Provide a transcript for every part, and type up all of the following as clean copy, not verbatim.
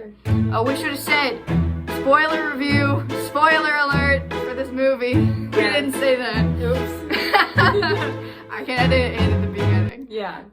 Sure. Oh, we should have said spoiler review, spoiler alert for this movie. We didn't say that. Oops. I can edit it in at the beginning. Yeah.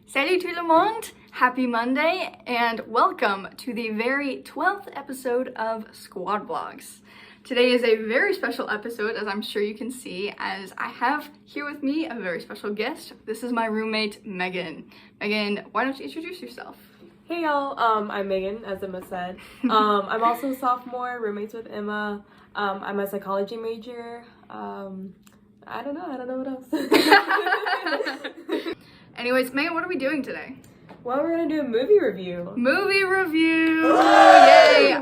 Salut tout le monde! Happy Monday, and welcome to the very 12th episode of Squad Vlogs. Today is a very special episode, as I'm sure you can see, as I have here with me a very special guest. This is my roommate, Megan. Megan, why don't you introduce yourself? Hey y'all, I'm Megan, as Emma said. I'm also a sophomore, roommates with Emma. I'm a psychology major. I don't know what else. Anyways, Megan, what are we doing today? Well, we're gonna do a movie review. Movie review! Yay!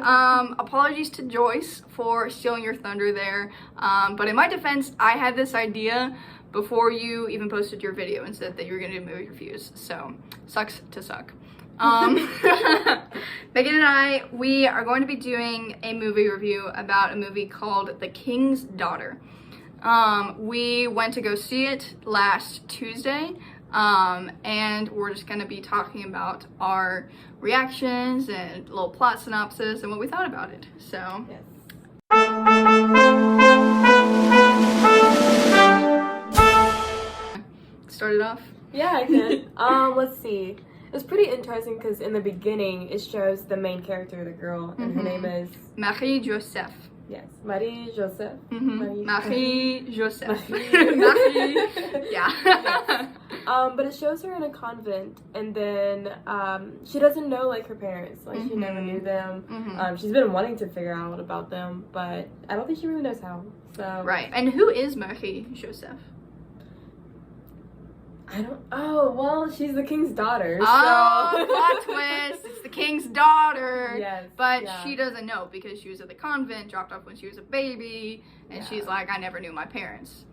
Apologies to Joyce for stealing your thunder there. But in my defense, I had this idea before you even posted your video and said that you were gonna do movie reviews. So, sucks to suck. Megan and we are going to be doing a movie review about a movie called The King's Daughter. We went to go see it last Tuesday. And we're just gonna be talking about our reactions and a little plot synopsis and what we thought about it. So, Yes. Start it off. Yeah, I can. Let's see. It was pretty interesting because in the beginning it shows the main character, the girl, and her name is Marie-Joseph. yes, Marie-Joseph. Marie-Joseph. Marie. Marie. Yeah. Yes. But it shows her in a convent, and then she doesn't know like her parents. Like she never knew them. She's been wanting to figure out about them, but I don't think she really knows how. So Right. And who is Marie-Joseph? I don't. Oh well, she's the king's daughter. Oh, So. plot twist! It's the king's daughter. Yes. But yeah. she doesn't know because she was at the convent, dropped off when she was a baby, and Yeah. she's like, I never knew my parents.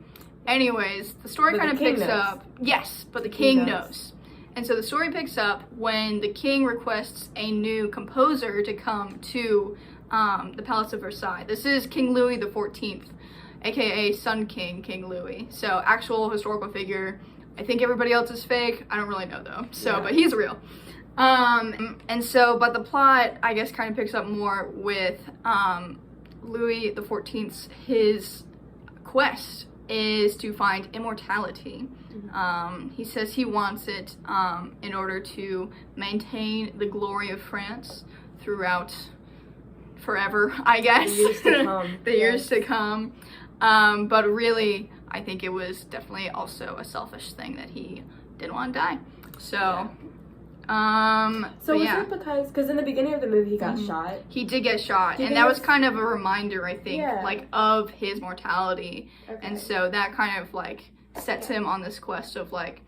Anyways, the story But kind the of king picks knows. up. Yes, but the He king knows. knows. And so the story picks up when the king requests a new composer to come to the Palace of Versailles. This is King Louis XIV, aka Sun King, King Louis. So actual historical figure. I think everybody else is fake. I don't really know though. So, Yeah. but he's real. And so, but the plot, I guess, kind of picks up more with Louis XIV's, his quest is to find immortality. He says he wants it in order to maintain the glory of France throughout forever, I guess. The years to come. The years to come. But really, I think it was definitely also a selfish thing that he didn't want to die. So, So was yeah. it because in the beginning of the movie he got shot? He did get shot, Do you and think that was that's- kind of a reminder, I think, Yeah. like, of his mortality. Okay. And so that kind of, like, sets him on this quest of, like,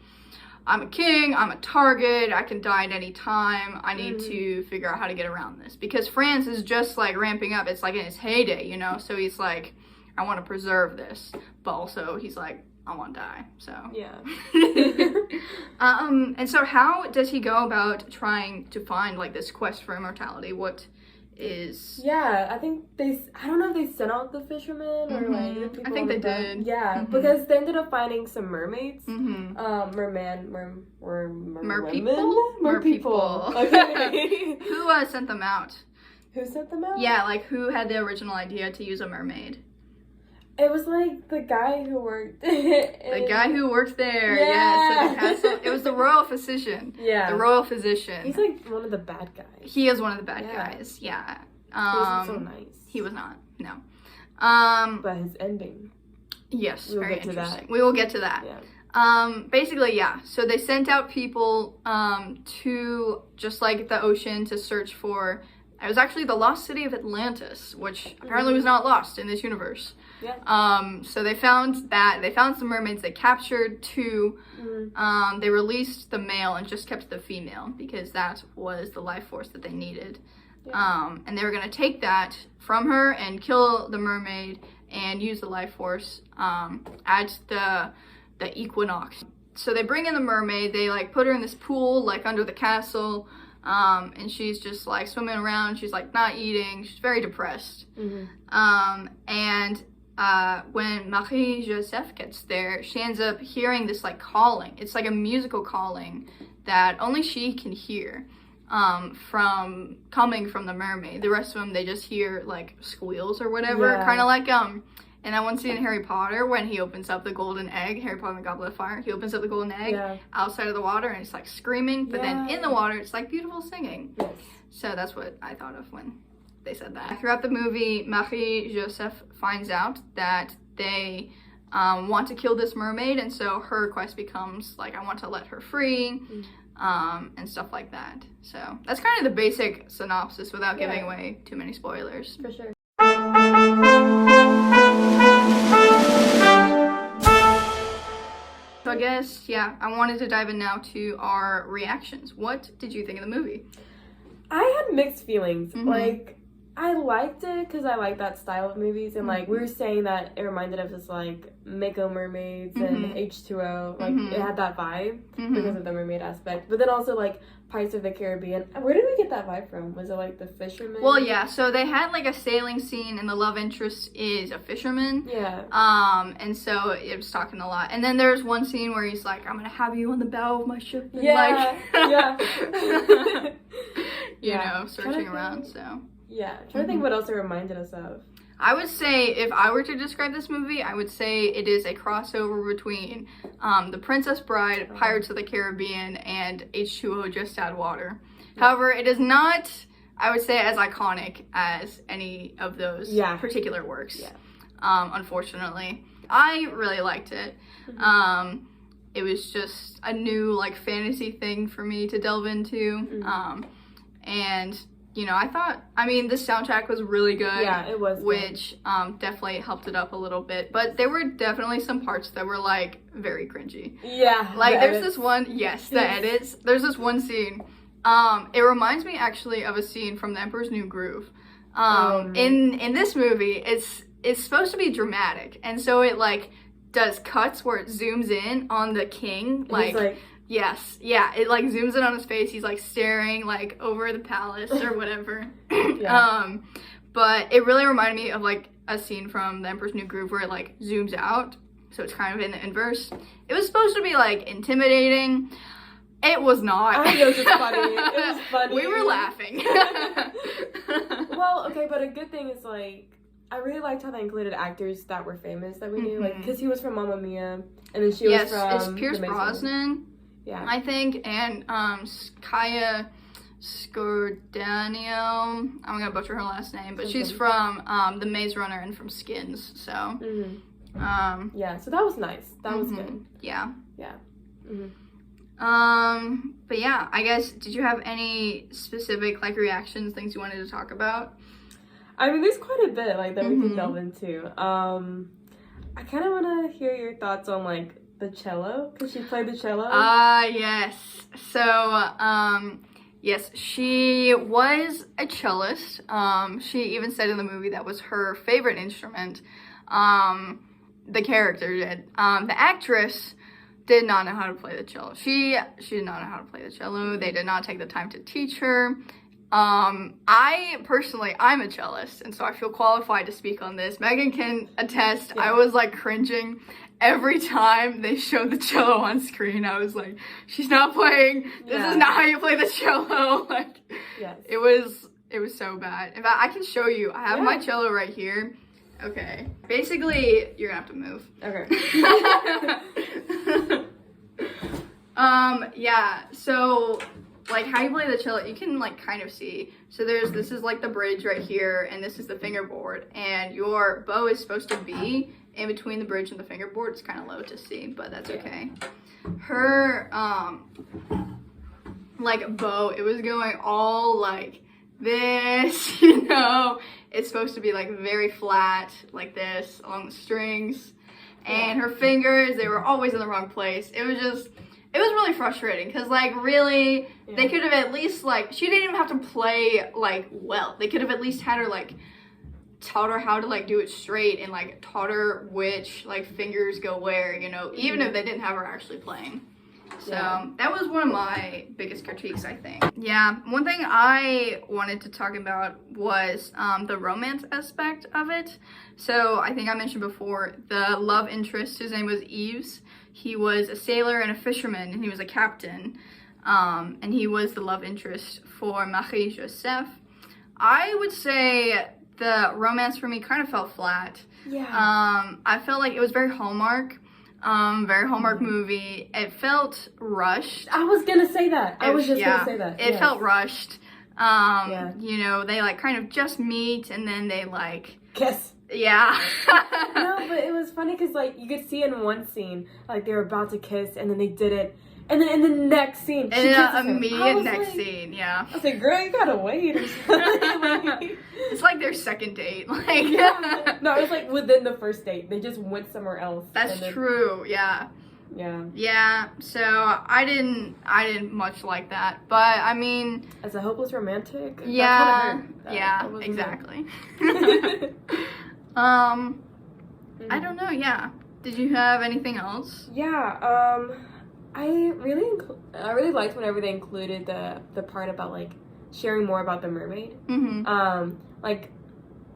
I'm a king, I'm a target, I can die at any time, I need to figure out how to get around this. Because France is just, like, ramping up, it's, like, in his heyday, you know? So he's like, I want to preserve this, but also he's like, I want to die, so. Yeah. And so how does he go about trying to find, like, this quest for immortality? What is... Yeah, I think I don't know if they sent out the fishermen or like the people I think on they the boat. did. Yeah, because they ended up finding some mermaids. Mm-hmm. Merpeople. Okay. Who sent them out? Who sent them out? Yeah, like, who had the original idea to use a mermaid? It was like the guy who worked. The guy who worked there, Yeah. yes, at the castle. It was the royal physician. Yeah. The royal physician. He's like one of the bad guys. He is one of the bad Yeah. guys, yeah. He wasn't so nice. He was not, no. But his ending. Yes, We'll very get to that. interesting. We will get to that. Yeah. Basically, yeah. So they sent out people to just like the ocean to search for. It was actually the lost city of Atlantis, which apparently was not lost in this universe. Yeah. So they found that. They found some mermaids. They captured two. They released the male and just kept the female because that was the life force that they needed. Yeah. And they were gonna take that from her and kill the mermaid and use the life force at the equinox. So they bring in the mermaid. They like put her in this pool like under the castle. And she's just like swimming around. She's like not eating. She's very depressed. And when Marie Joseph gets there, she ends up hearing this like calling. It's like a musical calling that only she can hear, from coming from the mermaid. The rest of them, they just hear like squeals or whatever, kind of like in that one scene in Harry Potter when he opens up the golden egg, Harry Potter and the Goblet of Fire, he opens up the golden egg outside of the water and it's like screaming, but then in the water it's like beautiful singing. So that's what I thought of when they said that. Throughout the movie, Marie Joseph finds out that they want to kill this mermaid, and so her quest becomes like, I want to let her free, and stuff like that. So that's kind of the basic synopsis without giving away too many spoilers. For sure. So I guess, I wanted to dive in now to our reactions. What did you think of the movie? I had mixed feelings. Like, I liked it because I like that style of movies, and like we were saying that it reminded us of like Mako Mermaids and H2O. Like it had that vibe because of the mermaid aspect. But then also like Pirates of the Caribbean. Where did we get that vibe from? Was it like the fisherman? Well, yeah. So they had like a sailing scene, and the love interest is a fisherman. And so it was talking a lot. And then there's one scene where he's like, "I'm gonna have you on the bow of my ship." And you know, searching around. So. Yeah, I'm trying to think what else it reminded us of. I would say, if I were to describe this movie, I would say it is a crossover between The Princess Bride, Pirates of the Caribbean, and H2O Just Add Water. However, it is not, I would say, as iconic as any of those particular works, unfortunately. I really liked it. It was just a new, like, fantasy thing for me to delve into. And... you know, I mean, the soundtrack was really good. Yeah, it was. Which definitely helped it up a little bit. But there were definitely some parts that were, like, very cringy. Yeah. Like, there's this one, the edits. There's this one scene. It reminds me, actually, of a scene from The Emperor's New Groove. In this movie, it's supposed to be dramatic. And so it, like, does cuts where it zooms in on the king. Like yes, it like zooms in on his face. He's like staring like over the palace or whatever. But it really reminded me of like a scene from The Emperor's New Groove where it like zooms out, so it's kind of in the inverse. It was supposed to be like intimidating. It was not. I know, it was funny. It was funny. We were laughing. Well, okay, but a good thing is like I really liked how they included actors that were famous that we knew, like because he was from Mamma Mia, and then she was from. Yes, it's Pierce Brosnan. Yeah, I think, and Kaya Scordaniel. I'm gonna butcher her last name, but she's from The Maze Runner and from Skins. So, yeah, so that was nice. That was good. Yeah. But yeah, I guess, did you have any specific like reactions, things you wanted to talk about? I mean, there's quite a bit like that we can delve into. I kind of want to hear your thoughts on like the cello, because she played the cello. Yes. So, yes, she was a cellist. She even said in the movie that was her favorite instrument. The character did. The actress did not know how to play the cello. She did not know how to play the cello. They did not take the time to teach her. I personally, I'm a cellist, and so I feel qualified to speak on this. Megan can attest. I was like cringing every time they showed the cello on screen. I was like, she's not playing. This is not how you play the cello. Like, it was so bad. In fact, I can show you. I have my cello right here. Okay. Basically, you're gonna have to move. Okay. Yeah, so like how you play the cello, you can like kind of see. So this is like the bridge right here, and this is the fingerboard, and your bow is supposed to be in between the bridge and the fingerboard. It's kind of low to see, but that's okay. Her like bow, it was going all like this, you know. It's supposed to be like very flat like this along the strings, and her fingers, they were always in the wrong place. It was really frustrating because, like, really, they could have at least, like, she didn't even have to play, like, well. They could have at least had her, like, taught her how to, like, do it straight and, like, taught her which, like, fingers go where, you know, even if they didn't have her actually playing. So Yeah. that was one of my biggest critiques, I think. Yeah, one thing I wanted to talk about was the romance aspect of it. So I think I mentioned before, the love interest, his name was Yves. He was a sailor and a fisherman, and he was a captain. And he was the love interest for Marie-Joseph. I would say the romance for me kind of fell flat. Yeah. I felt like it was very Hallmark. Very Hallmark movie. It felt rushed. I was gonna say that. I was just gonna say that. It felt rushed. Yeah. You know, they like kind of just meet and then they like kiss. Yeah. No, but it was funny because like you could see in one scene like they were about to kiss and then they didn't, and then in the next scene, and then immediate next scene, yeah. I was like, girl, you gotta wait or something. It's like their second date, like. Yeah. No, it was like within the first date. They just went somewhere else. That's true. Yeah. Yeah. Yeah. So I didn't much like that, but I mean. As a hopeless romantic. Yeah. That Yeah. wasn't Exactly. it. I don't know. Yeah. Did you have anything else? Yeah. I really liked whenever they included the part about like sharing more about the mermaid. Mm-hmm. Like,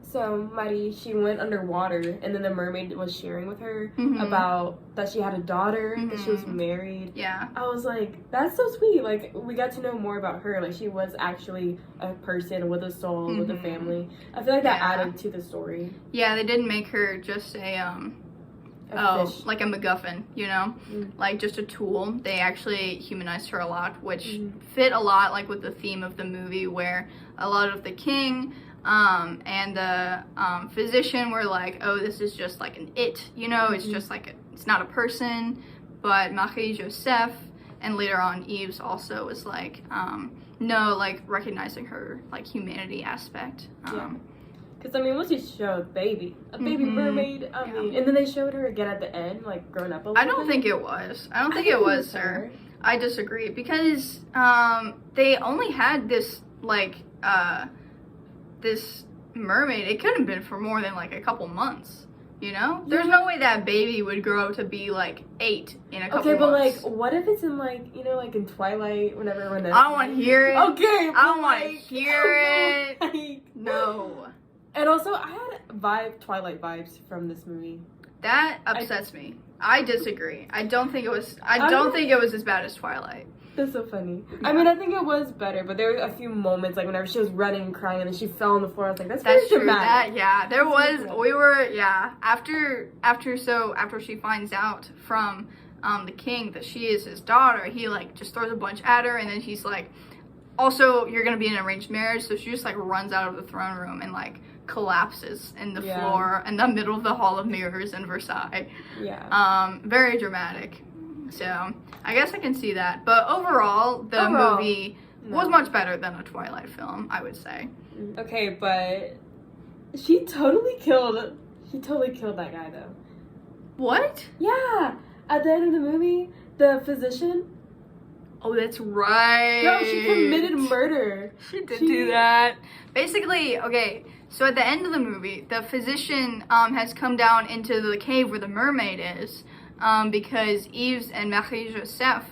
so Marie, she went underwater, and then the mermaid was sharing with her about that she had a daughter, that she was married. Yeah. I was like, that's so sweet. Like, we got to know more about her. Like, she was actually a person with a soul, with a family. I feel like that added to the story. Yeah, they didn't make her just Fish. like a MacGuffin, you know, like just a tool. They actually humanized her a lot, which fit a lot like with the theme of the movie, where a lot of the king and the physician were like, oh, this is just like an it, you know, it's just like it's not a person. But Marie-Joseph and later on Yves also was like, no, like recognizing her like humanity aspect. Because, I mean, once you show a baby mermaid, I mean, and then they showed her again at the end, like, grown up a little bit. I don't think it was her. I disagree, because they only had this, like, this mermaid. It couldn't have been for more than, like, a couple months, you know? There's no way that baby would grow to be, like, 8 in a couple months. Okay, but, like, what if it's in, like, you know, like, in Twilight, whenever everyone... I don't want to hear it. Okay, I don't want to hear it. Like, no. And also, I had Twilight vibes from this movie. That upsets me. I disagree. I don't think it was as bad as Twilight. That's so funny. Yeah. I mean, I think it was better, but there were a few moments, like whenever she was running and crying and then she fell on the floor, I was like, that's true. dramatic. There was, we were, after she finds out from the king that she is his daughter, he like just throws a bunch at her, and then he's like, also, you're gonna be in an arranged marriage, so she just like runs out of the throne room and like collapses in the floor in the middle of the Hall of Mirrors in Versailles. Yeah. Very dramatic. So I guess I can see that. But overall, the movie was much better than a Twilight film, I would say. Okay, but she totally killed that guy though. What? Yeah. At the end of the movie, the physician. Oh, that's right. No, she committed murder. She did do that. Basically, okay, so at the end of the movie, the physician has come down into the cave where the mermaid is, because Yves and Marie-Joseph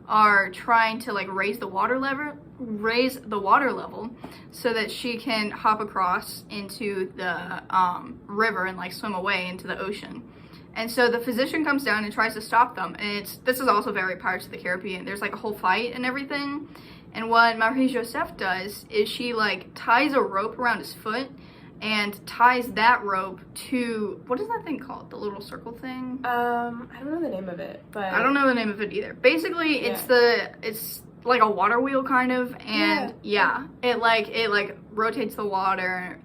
are trying to like raise the water level so that she can hop across into the river and like swim away into the ocean. And so the physician comes down and tries to stop them. And this is also very Pirates of the Caribbean. There's like a whole fight and everything. And what Marie-Joseph does is she like ties a rope around his foot and ties that rope to, what is that thing called? The little circle thing? I don't know the name of it, but I don't know the name of it either. Basically, it's like a water wheel kind of, and it like rotates the water,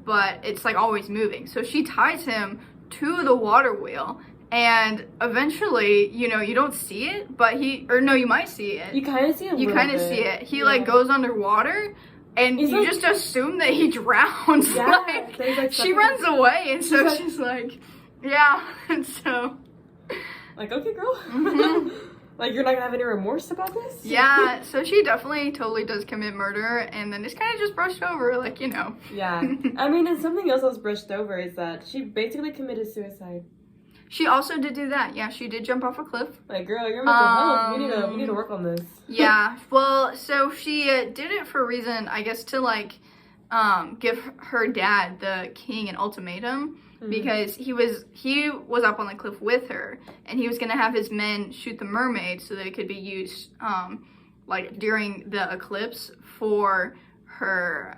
but it's like always moving. So she ties him to the water wheel, and eventually, you know, you don't see it, but you might see it. You kind of see it. You kind of see it. He like goes underwater, and you like, just assume that he drowns. Yeah, like she runs away, and so she's like, and so like, okay, girl. Like, you're not gonna have any remorse about this? Yeah, so she definitely totally does commit murder, and then it's kind of just brushed over, like, you know. Yeah. I mean, and something else that was brushed over is that she basically committed suicide. She also did do that. Yeah, she did jump off a cliff. Like, girl, your mental health. We need to work on this. Yeah. Well, so she did it for a reason, I guess, to like give her dad, the king, an ultimatum. Because he was up on the cliff with her, and he was gonna have his men shoot the mermaid so that it could be used like during the eclipse for her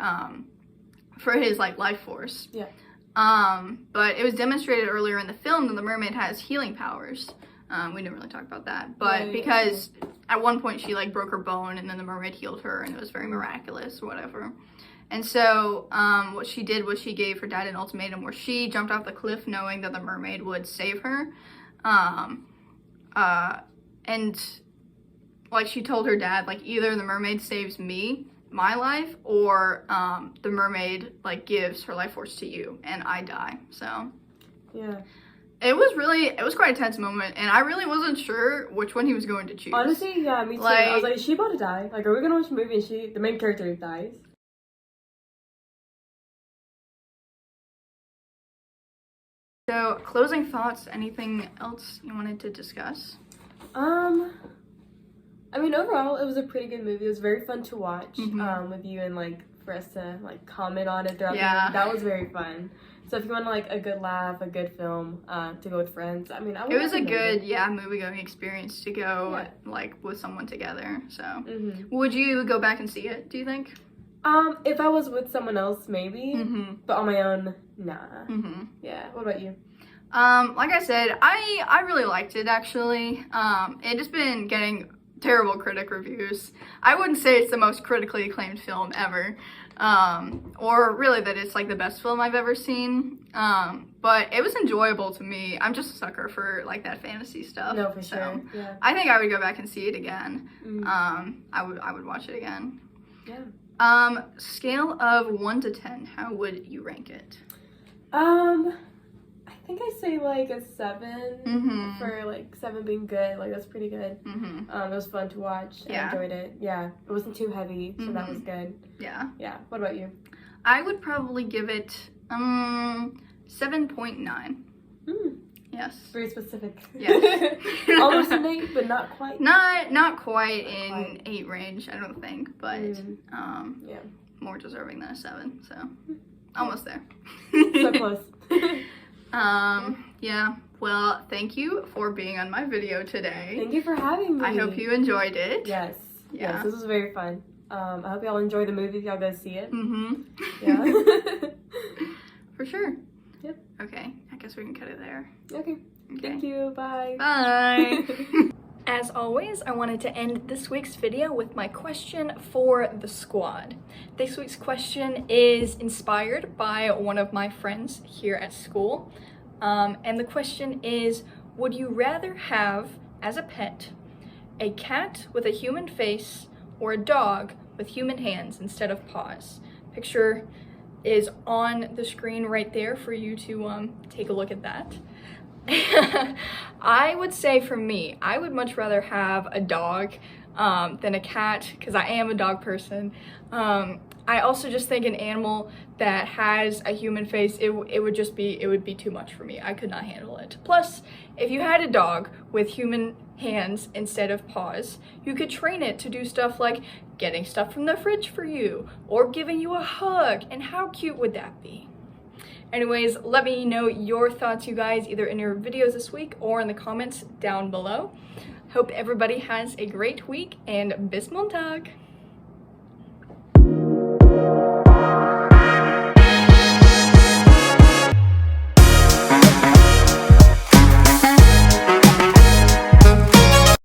for his like life force. Yeah. But it was demonstrated earlier in the film that the mermaid has healing powers. We didn't really talk about that, but because at one point she like broke her bone, and then the mermaid healed her, and it was very miraculous or whatever. And so what she did was she gave her dad an ultimatum where she jumped off the cliff knowing that the mermaid would save her. And like she told her dad, like, either the mermaid saves me, my life, or the mermaid like gives her life force to you and I die. So yeah. It was quite a tense moment, and I really wasn't sure which one he was going to choose. Honestly, yeah, me too. Like, I was like, is she about to die? Like, are we gonna watch a movie and the main character dies? So, closing thoughts, anything else you wanted to discuss? I mean, overall, it was a pretty good movie. It was very fun to watch with you, and like for us to like comment on it throughout the movie. That was very fun. So if you want like a good laugh, a good film to go with friends, I mean, it was a good movie-going experience to go like with someone together. So would you go back and see it, do you think? If I was with someone else, maybe, but on my own, nah. Yeah. What about you? Like I said, I really liked it, actually. It has been getting terrible critic reviews. I wouldn't say it's the most critically acclaimed film ever, or really that it's like the best film I've ever seen, but it was enjoyable to me. I'm just a sucker for like that fantasy stuff. No, for sure. Yeah. I think I would go back and see it again. I would watch it again. Yeah. Scale of 1 to 10, how would you rank it? I think I'd say like a 7 for like 7 being good. Like, that's pretty good. It was fun to watch. I enjoyed it. Yeah, it wasn't too heavy, so that was good. Yeah. What about you? I would probably give it 7.9. Yes. Very specific. Yes. Almost an 8, but not quite. Not quite in 8 range, I don't think, but more deserving than a 7. So almost there. So close. Yeah. Well, thank you for being on my video today. Thank you for having me. I hope you enjoyed it. Yes. Yeah. Yes, this was very fun. I hope y'all enjoy the movie if y'all go see it. Yeah. For sure. Yep. Okay. I guess we can cut it there. Okay. Thank you. Bye. Bye. As always, I wanted to end this week's video with my question for the squad. This week's question is inspired by one of my friends here at school. And the question is, would you rather have, as a pet, a cat with a human face or a dog with human hands instead of paws? Picture is on the screen right there for you to take a look at that. I would say for me, I would much rather have a dog than a cat, because I am a dog person. I also just think an animal that has a human face, it would be too much for me. I could not handle it. Plus, if you had a dog with human hands instead of paws, you could train it to do stuff like getting stuff from the fridge for you, or giving you a hug, and how cute would that be? Anyways, let me know your thoughts, you guys, either in your videos this week or in the comments down below. Hope everybody has a great week, and bis Montag!